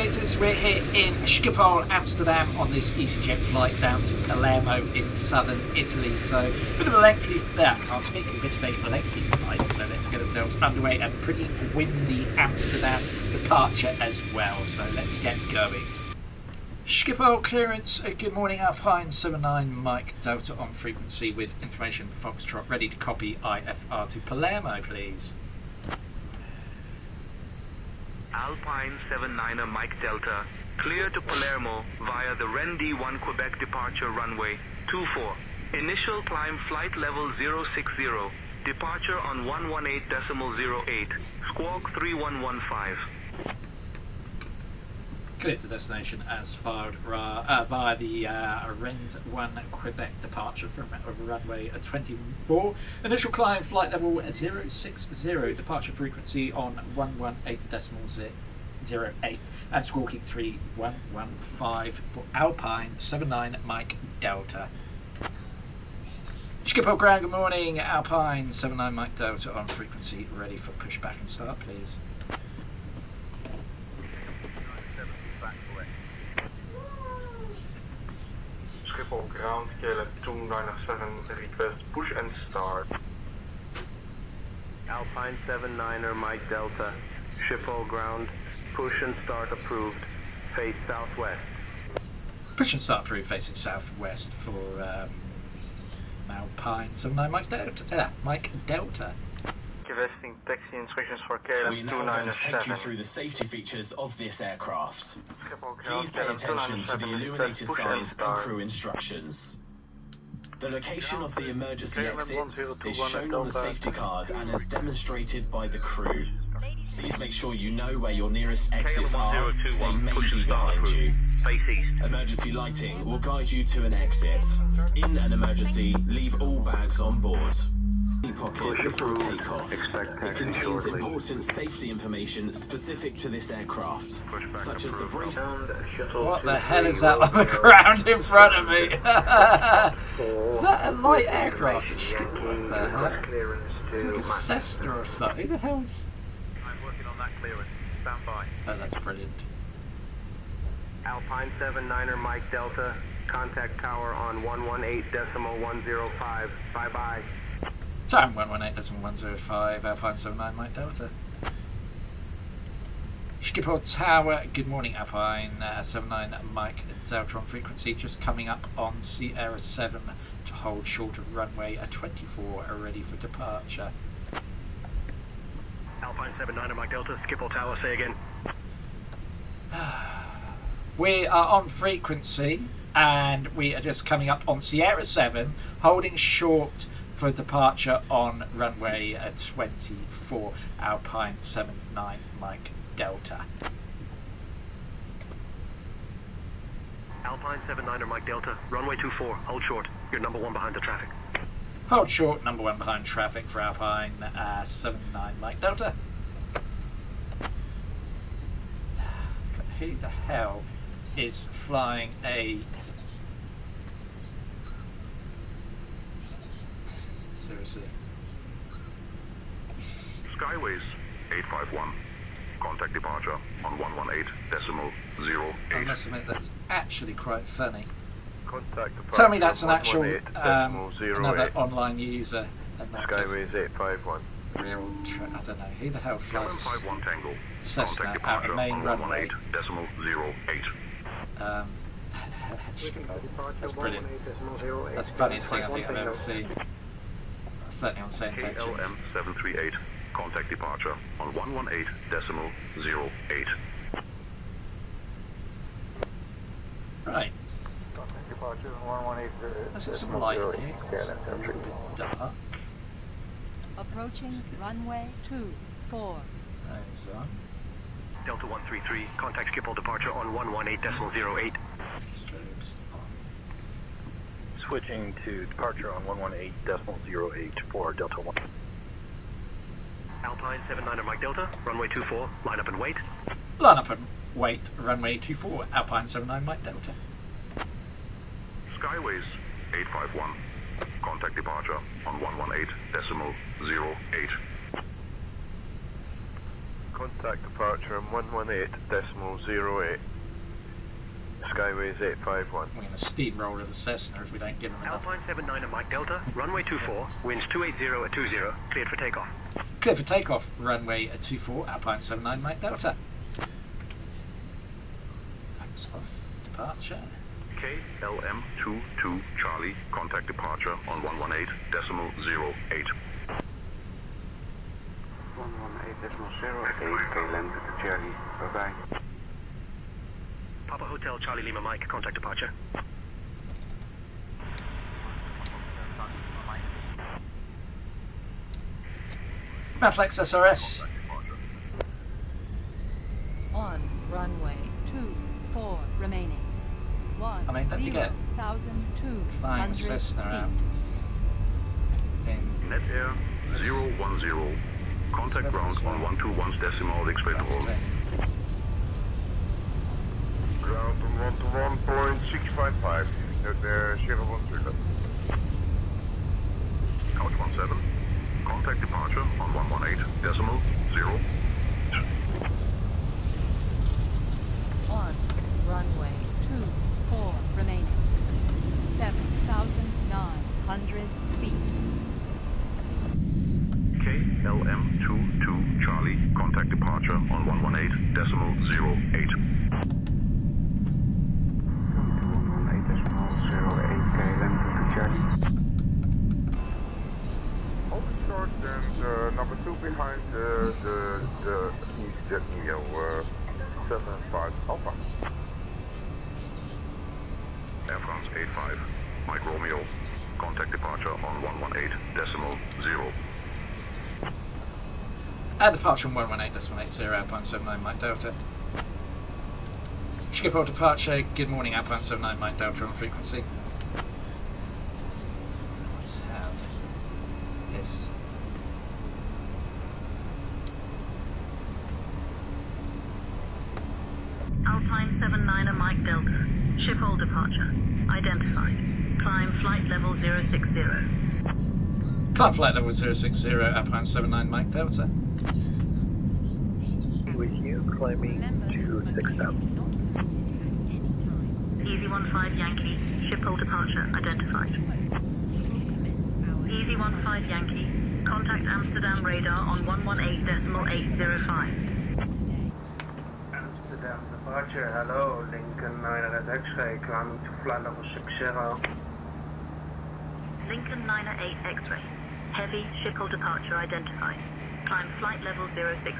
aviators, we're here in Schiphol, Amsterdam on this easyJet flight down to Palermo in southern Italy. So a bit of a lengthy, can't speak, a bit of a lengthy flight. So let's get ourselves underway. A pretty windy Amsterdam departure as well. So let's get going. Schiphol clearance, good morning, Alpine 79 Mike Delta on frequency with information Foxtrot ready to copy IFR to Palermo, please. Alpine 79er Mike Delta, clear to Palermo via the REN-D1 Quebec departure runway 24. Initial climb flight level 060, departure on 118.08, squawk 3115. Clear to destination as via the REN-D1 Quebec departure from runway 24. Initial climb flight level 060, departure frequency on 118.08 and squawking 3115 for Alpine 79 Mike Delta. Schiphol ground, good morning, Alpine 79 Mike Delta on frequency, ready for pushback and start, please. Schiphol ground, KLM 297, request push and start. Alpine 79er Mike Delta, Schiphol ground, push and start approved, face southwest. Push and start approved, facing southwest for Alpine 79 Mike Delta. Mike Delta. Requesting taxi instructions for KLM We now going to take you through the safety features of this aircraft. Please pay attention to the illuminated signs and crew instructions. The location of the emergency exits is shown on the safety card and is demonstrated by the crew. Please make sure you know where your nearest exits are. They may be behind you. Emergency lighting will guide you to an exit. In an emergency, leave all bags on board. Pocket before takeoff. It contains important safety information specific to this aircraft, such as the brace. What the hell is that on the ground in front of me? Is that a light aircraft? What the hell? Is it like a Cessna or something? Who the hell's... I'm working on that clearance. Stand by. Oh, that's brilliant. Alpine 79er Mike Delta, contact tower on 118.105. Bye-bye. Time 118.105, Alpine 79 Mike Delta. Schiphol Tower, good morning, Alpine 79 Mike Delta on frequency, just coming up on Sierra 7 to hold short of runway 24, ready for departure. Alpine 79er Mike Delta, Schiphol Tower, say again. We are on frequency and we are just coming up on Sierra 7, holding short for departure on runway 24, Alpine 79 Mike Delta. Alpine 79er Mike Delta, runway 24, hold short. You're number one behind the traffic. Hold short, number one behind traffic for Alpine 79 Mike Delta. Who the hell is flying a... Seriously. Skyways 851, contact departure on 118.08. I must admit that's actually quite funny. Contact Tell me that's an actual another online user and not just Skyways 851. real. I don't know who the hell flies a 51 Tango, Cessna contact out departure of main on runway. 118.08. That's brilliant. That's the funniest thing I think I've ever seen. Certainly on St. Engines. KLM 738, contact departure on 118.08. Right. Contact departure on 118. Let's get some light in here because it's a little bit dark. Approaching runway 24. Those on. Delta 133, contact Schiphol departure on 118.08. Strobes on. Switching to departure on 118.08 for Delta 1. Alpine 79er Mike Delta, runway 24, line up and wait. Line up and wait, runway 24, Alpine 79 Mike Delta. Skyways 851, contact departure on 118.08. Contact departure on 118.08. Skyways 851. We're going to steamroller the Cessna if we don't give them enough. Alpine 79 and Mike Delta, runway 24, winds 280 at 20, cleared for takeoff. Clear for takeoff, runway 24, Alpine 79, Mike Delta. Times of departure. KLM22 Charlie, contact departure on 118.08. 118.08, KLM to Charlie, bye-bye. Papa Hotel Charlie Lima Mike, contact departure. Maflex SRS. On runway 24 remaining. I mean, don't forget, 1,200 flying Cessna out. In Net Air 010, contact ground on 121's decimal, expect all. Ground on 121.655. Net Air 010. Couch 17, contact departure on 118.0. On runway 24 remaining. 7,900 feet. KLM22 Charlie, contact departure on 118.08. 118.08, KLM to Charlie. Short and number 2 behind the easyJet Neo 75 Alpha. Air France 85, Mike Romeo, contact departure on 118.0. at departure on 118.80, Alpine 79, Mike Delta. Schiphol departure, good morning, Alpine 79, Mike Delta on frequency. Always have this. Alpine 79 Mike Delta. Schiphol departure. Identified. Climb flight level 060. Climb flight level 060, Alpine 79, Mike Delta. With you, climbing to 6,000. Easy 15 Yankee. Schiphol departure. Identified. Easy 15 Yankee. Contact Amsterdam radar on 118.805. Amsterdam departure, hello, Lincoln 9 X-ray, climbing to flight level 60. Lincoln 908 X-ray. Heavy Schiphol departure identified. Climb flight level 060.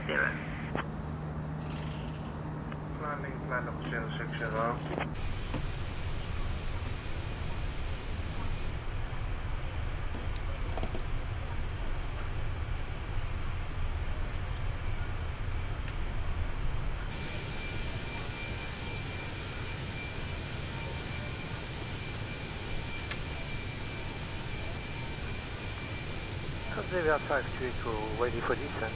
Climbing flight level 060. Xavier 532, ready for descent.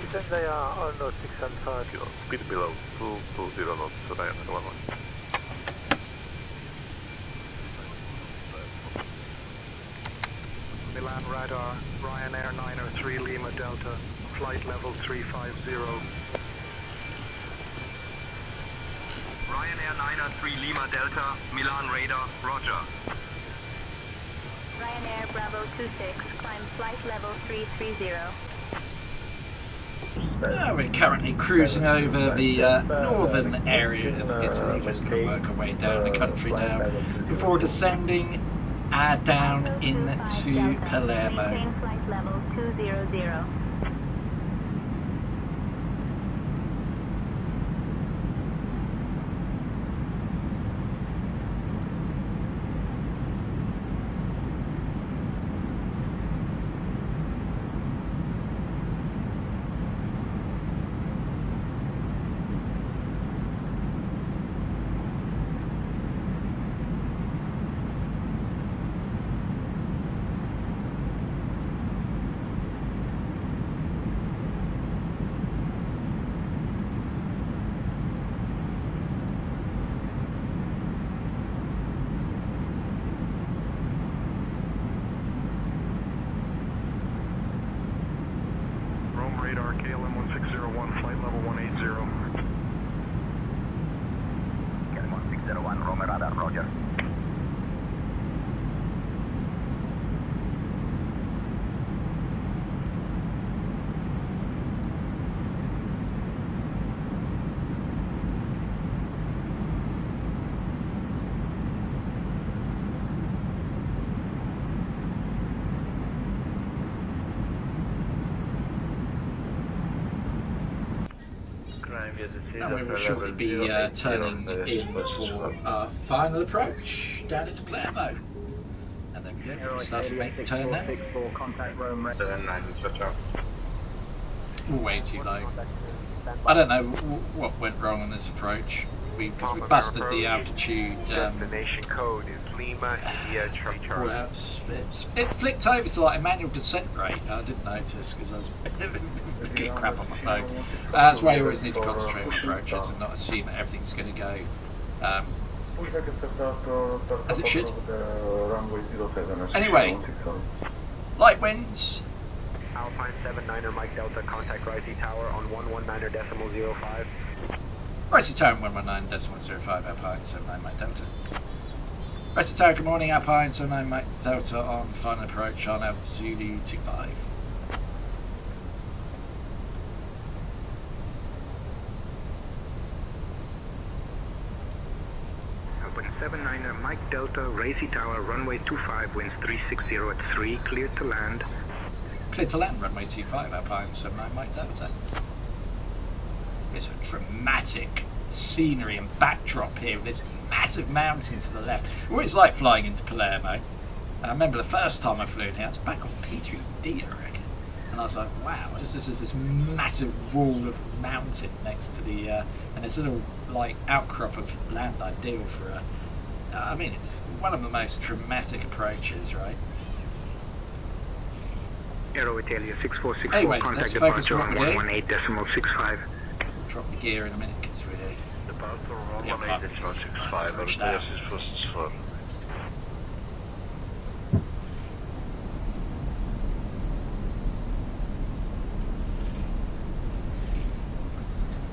Descent via all notes 605. Speed below 220 knots, Ryanair 11. Milan radar, Ryanair 903 Lima Delta, flight level 350. Ryanair 903 Lima Delta, Milan radar, roger. Ryanair Bravo 26. Climb flight level 330. We're currently cruising over the northern area of Italy, just going to work our way down the country now before descending down into Palermo. Maintain flight level 200. Roger. And we will shortly be turning in for our final approach down into Palermo. And then we go, we'll start to make the turn now. We're way too low. I don't know what went wrong on this approach. Because we busted the altitude. Destination code is Lima, India, Charlie. It flicked over to like a manual descent rate. I didn't notice because I was getting crap on my phone. That's why you always need to concentrate on approaches and not assume that everything's going to go as it should. Anyway, light winds. Alpine 79er Mike Delta, contact Rising Tower on 119.05. Rising Tower 119.05, Alpine 79 Mike Delta. Rising Tower, good morning, Alpine 79 Mike Delta on final approach on Alpha Zulu 25. Alpine 79er Mike Delta, Rising Tower, runway 25, winds 360 at 3, cleared to land. Cleared to land, runway 25, Alpine 79 Mike Delta. It's a dramatic scenery and backdrop here with this massive mountain to the left. What it's like flying into Palermo. I remember the first time I flew in here, I was back on P3D, I reckon. And I was like, wow, this is this massive wall of mountain next to the, and this little like outcrop of land ideal for a, I mean, it's one of the most dramatic approaches, right? Aero Italia 6464, anyway, contact let's focus departure on on what we're doing. 118.65. Drop the gear in a minute because we're Departure 118.65, Aerosoft.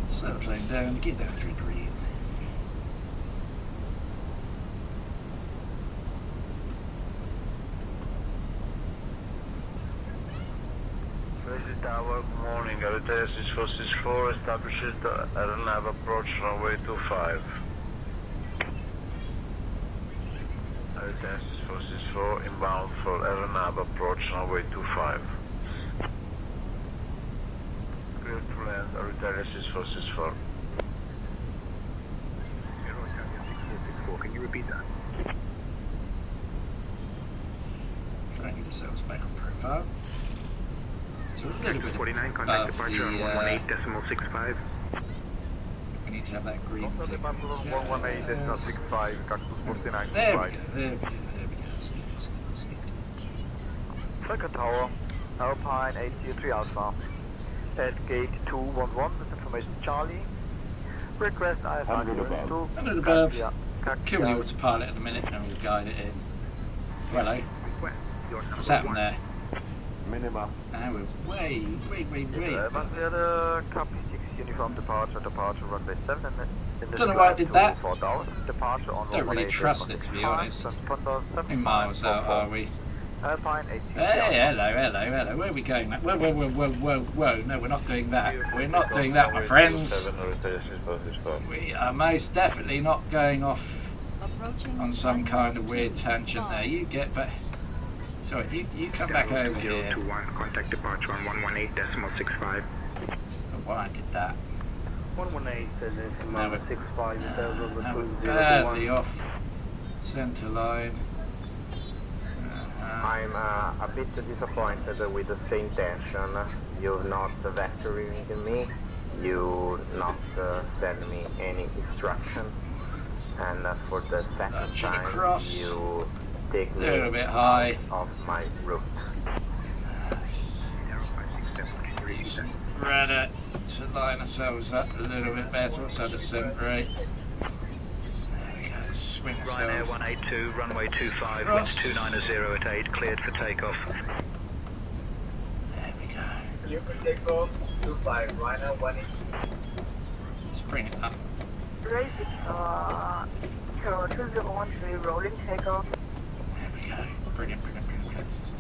Slow the plane down, get down 3 green. Tower, good morning. Aerotail 6464 establishes the aeronav approach runway 25. Aerotail 6464 inbound for aeronav approach runway 25. Clear to land, Aerotail 6464. Aerotail 6464, can you repeat that? Try and get the sails back on profile. So a little bit 49, contact above departure on the, 118.65. we need to have that green thing. 118.65, Cactus 49. There we go, there we go. Let's get. Second tower, Alpine 803 Alpha. At gate 211 with information Charlie. Request IFR 2. 100 above. Kill the autopilot in a minute and we'll guide it in. Hello. What's happened there? Minima. Now we're way. Copy 6 uniform departure runway 7 and Don't know why I did that. Departure on Don't really trust it, to be honest. How many miles out are we? Alpine 8. Hey, hello. Where are we going? Whoa. No, we're not doing that. We're not doing that, my friends. We are most definitely not going off on some kind of weird tangent there. You get back. Sorry, you come back over here. 021, contact departure on 118.65. Why I did that? 118.65. Now we're badly off centre line. I'm a bit disappointed with the same tension. You've not vectoring me, you not send me any instruction, and for the second time you take me a bit high off my route. Rudder to line ourselves up a little bit better. What's our descent rate? There we go, swing ourselves. Ryanair 182, runway 25, winds 290 at 8, cleared for takeoff. There we go. You can take off 25, Ryanair 182. Let's bring it up. Racing, Kilo 2013, rolling takeoff. There we go. Brilliant. This is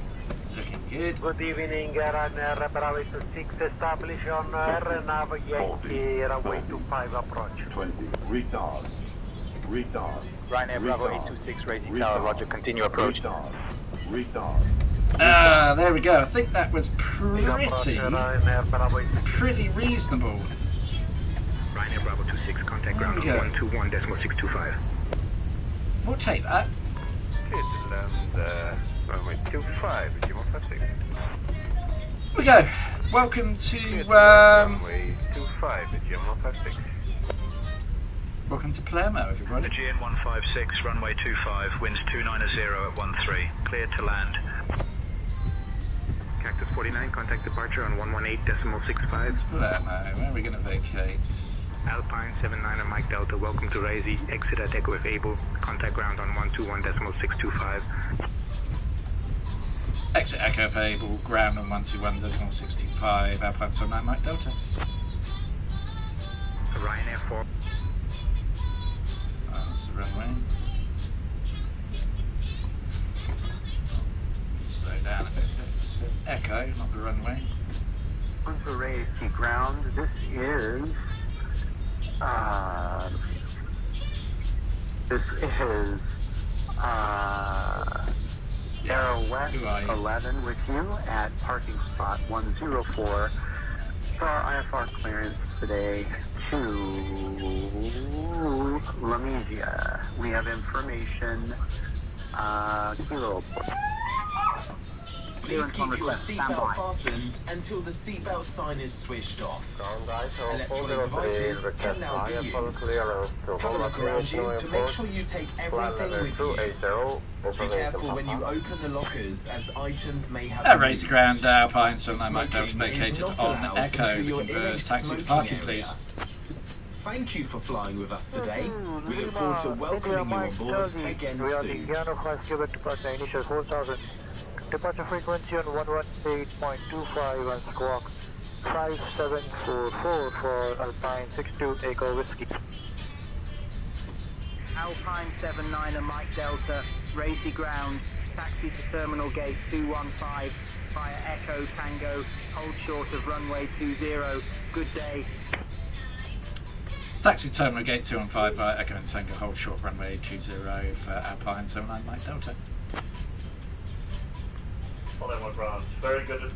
looking good. Good evening, Ryanair Bravo 26, establish on RNAV Yankee, runway 25 approach. 20, retard. Ryanair Bravo 826, Racing Tower, roger, continue approach. There we go. I think that was pretty reasonable. Ryanair Bravo 26, contact ground on 121.625. We'll take that. Runway 25, Here we go. Welcome to runway 25, welcome to Palermo, everybody. The GN 156, runway 25, winds 290 at 13, clear to land. Cactus 49, contact departure on 118.65. Palermo, where are we going to vacate? Alpine 79 Mike Delta, welcome to Raisi, exit at Echo if able, contact ground on 121.625. Exit Echo if able, ground on 121.625, Alpine 79 Mike Delta. Ryanair 4. That's the runway. Slow down a bit. It's Echo, not the runway. On to Raisi ground, this is Aero West 11 with you at parking spot 104 for our IFR clearance today to Lamezia. We have information, Kilo. Please keep your seatbelt fastened until the seatbelt sign is switched off. Electronic devices can now be used. Have a look around you to make sure you take everything with you. Be careful when you open the lockers, as items may have... Raise the ground, Alpine 79 Mike Delta vacated on Echo. Looking for taxi to parking, please. Thank you for flying with us today. We look forward to welcoming you on board again soon. Initial 4,000. Departure frequency on 118.25 and squawk 5744 for Alpine 62 Echo Whiskey. Alpine 79 Mike Delta, Raisi ground, taxi to terminal gate 215 via Echo Tango, hold short of runway 20. Good day. Taxi terminal gate 215 via Echo and Tango, hold short runway 20 for Alpine 79 Mike Delta. Palermo ground. Very good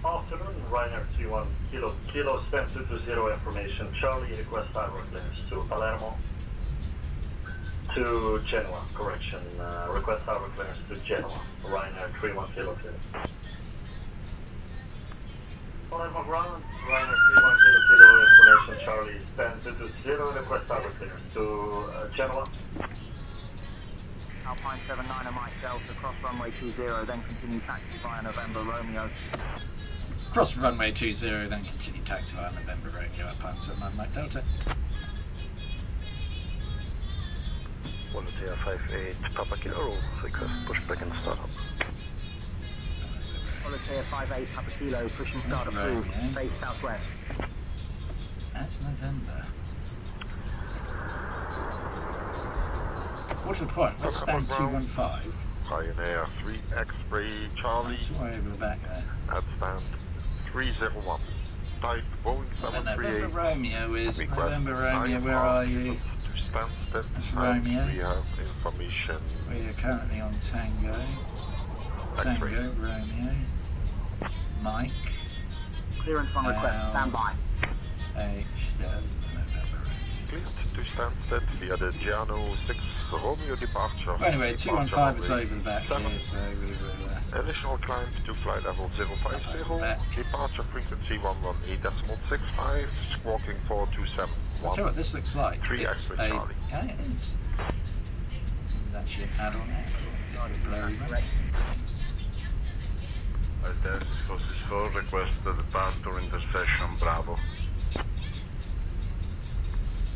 afternoon. Ryanair 31 Kilo send 220 information. Charlie request tower clearance to Palermo. To Genoa, correction. Request tower clearance to Genoa. Ryanair 31 Kilo clearance. Palermo ground. Ryanair 31 Kilo information. Charlie send 220 request tower clearance to Genoa. Alpine 79 Mike Delta, cross runway 20, then continue taxi via November Romeo. Cross runway 20, then continue taxi via November Romeo, Alpine 79 Mike Delta. Volatility 58 Papa Kilo, request pushback and startup. Volatility 58 Papa Kilo, push and start approved, face southwest. That's November. What's the point? Let's stand 215. Ryanair 3 X-Ray Charlie. It's way over the back there. At stand 301. Type Boeing 738. November Romeo is November Romeo. Where are you? That's Romeo. We have information. We are currently on Tango. Tango, Romeo. Mike. Clearance on request. Stand by. H. There's the November Romeo. Cleared to Stansted via the Giano 6 Romeo departure. Well, anyway, 215 is over the back here, so we will... Additional climb to flight level 050, departure frequency 118.65, squawking 4271. I'll tell you what this looks like. 3 it's X-ray Charlie. Yeah, it is. That's your add-on aircraft. Blurry one. Addons Forces 4, request the departure intersection Bravo.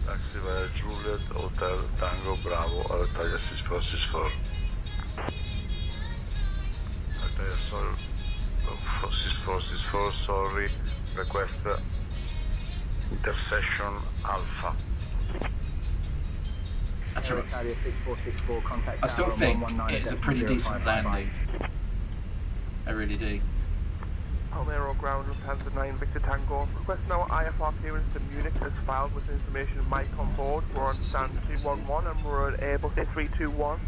Taxi via Juliet, Hotel Tango Bravo, Altair Forces 4. Forces 4, sorry, request intersection Alpha. I tell you, Italia 6464, contact I still tower think 119 it's a pretty decent landing. I really do. Palermo ground, Lufthansa 9 Victor Tango. Request now IFR clearance to Munich as filed with information Mike on board. We're on stand 211 and we're at Airbus 321.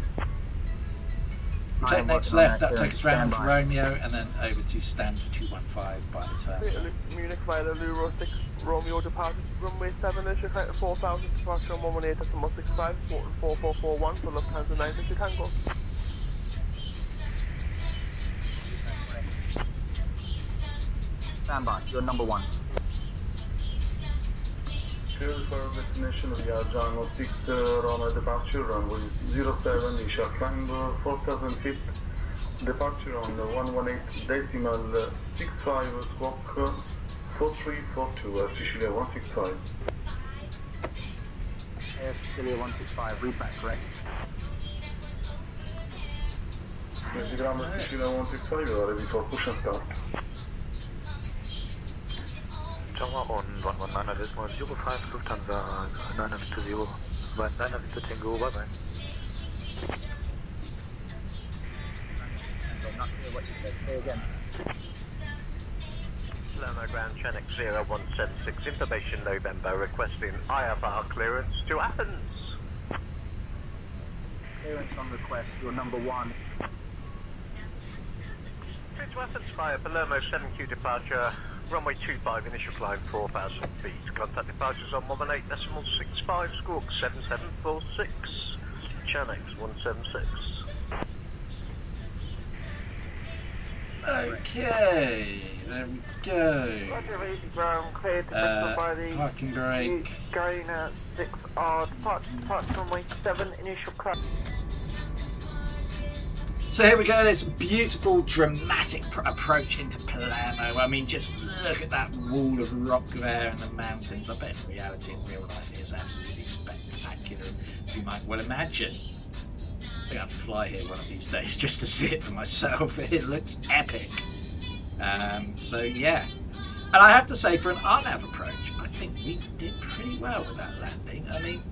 Take next left, that takes us round to Romeo and then over to stand 215 by the terminal. Munich via the Euro 6 Romeo departed runway 7 initial flight 4000 departure on 118.165 4441 for Lufthansa 9 Victor Tango. Stand by, you're number 1. Fuel for destination via Django 6 Roma departure runway 07 initial climb 4000 feet. Departure on 118.65 squawk 4342 Sicilia 165. Air Sicilia 165, read back correct. Sicilia 165, you are ready for push and start. Tower on 119.05, Lufthansa 920, 9 Victor Tango, bye bye. I'm not clear what you said, say again. Palermo ground Fenix 0176, information November, requesting IFR clearance to Athens. Clearance on request, you're number 1. To Athens via Palermo 7Q departure, runway 25, initial climb 4,000 feet. Contact departures on 118.65, squawk 7746, Channel 176. Okay, there we go. Roger, easy ground, cleared to by the parking brake. Going 6R, departure runway 7, initial climb. So here we go, this beautiful dramatic approach into Palermo. I mean, just look at that wall of rock there and the mountains. I bet in reality, in real life, it is absolutely spectacular, as you might well imagine. I think I have to fly here one of these days just to see it for myself. It looks epic. So yeah. And I have to say, for an RNAV approach, I think we did pretty well with that landing. I mean,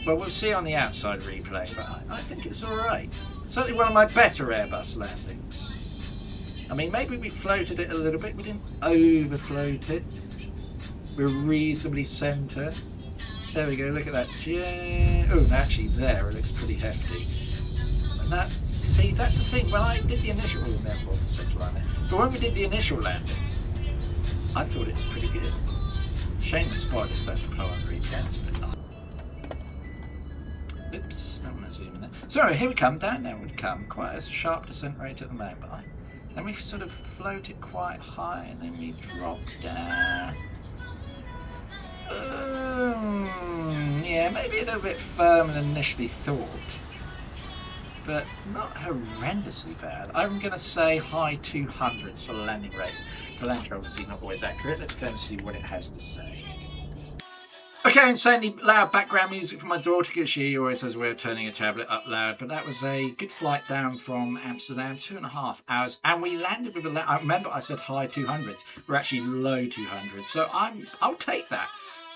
well, we'll see on the outside replay, but I think it's alright. Certainly one of my better Airbus landings. I mean, maybe we floated it a little bit. We didn't overfloat it. We're reasonably centre. There we go, look at that. Oh, actually there, it looks pretty hefty. And that, see, that's the thing. When I did the initial, oh, no, more for central line there. But when we did the initial landing, I thought it was pretty good. Shame the spiders don't deploy on replay. It's a bit nice. Oops, I don't want to zoom in there. So here we come, down now we come. Quite a sharp descent rate at the moment. Then we sort of float it quite high and then we drop down. Yeah, maybe a little bit firmer than initially thought. But not horrendously bad. I'm going to say high 200s for the landing rate. The landing obviously not always accurate. Let's go and see what it has to say. Okay, insanely loud background music from my daughter because she always has a way of turning a tablet up loud. But that was a good flight down from Amsterdam, 2.5 hours, and we landed with a. I remember I said high 200s. We're actually low 200s, so I'll take that.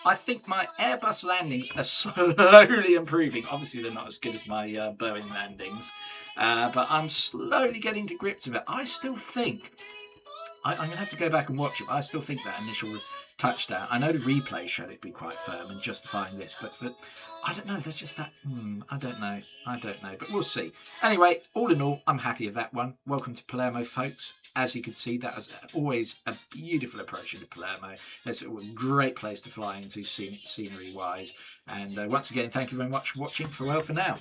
I think my Airbus landings are slowly improving. Obviously, they're not as good as my Boeing landings, but I'm slowly getting to grips with it. I still think I'm going to have to go back and watch it. But I still think that initial touchdown. I know the replay showed it be quite firm and justifying this, but for I don't know. There's just that. I don't know. But we'll see. Anyway, all in all, I'm happy with that one. Welcome to Palermo, folks. As you can see, that was always a beautiful approach into Palermo. It's a great place to fly into scenery-wise. And once again, thank you very much for watching. Farewell for now.